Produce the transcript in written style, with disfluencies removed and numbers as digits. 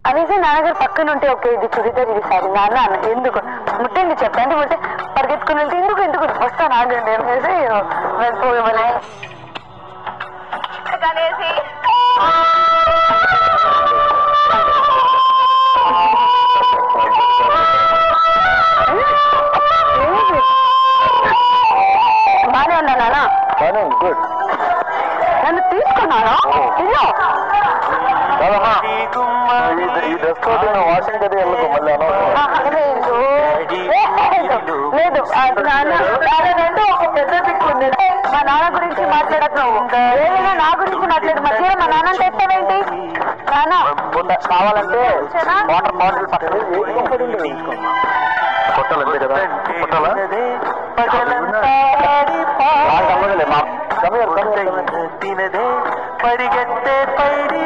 అనేసి నాన్నగారు పక్కన ఉంటే ఓకే ఇది చుడిదార్ ఇది సారీ నాన్న అన్న ఎందుకు ముట్టండి చెప్పండి ముట్టే పరిగెత్తుకుని వెళ్తే ఎందుకు ఎందుకు వస్తాను ఆగండి అనేసి వెళ్ళిపోవాలి బానే ఉన్నా నాన్న నన్ను తీసుకున్నాను ఈ డ్రెస్ తోటి వాషింగ్ గది వెళ్ళకు మళ్ళీ లేదు నాన్న ఒక పెద్ద పిక్ ఉంది మా నాన్న గురించి మాట్లాడకు ఏదైనా నా గురించి మాట్లాడు మధ్య మా నాన్న తెస్తావేంటి నాన్న కావాలంటే వాటర్ బాటిల్ పక్కన కొట్టాలంతే కదా కొట్టాలా తినదే పరిగెత్తే పైడి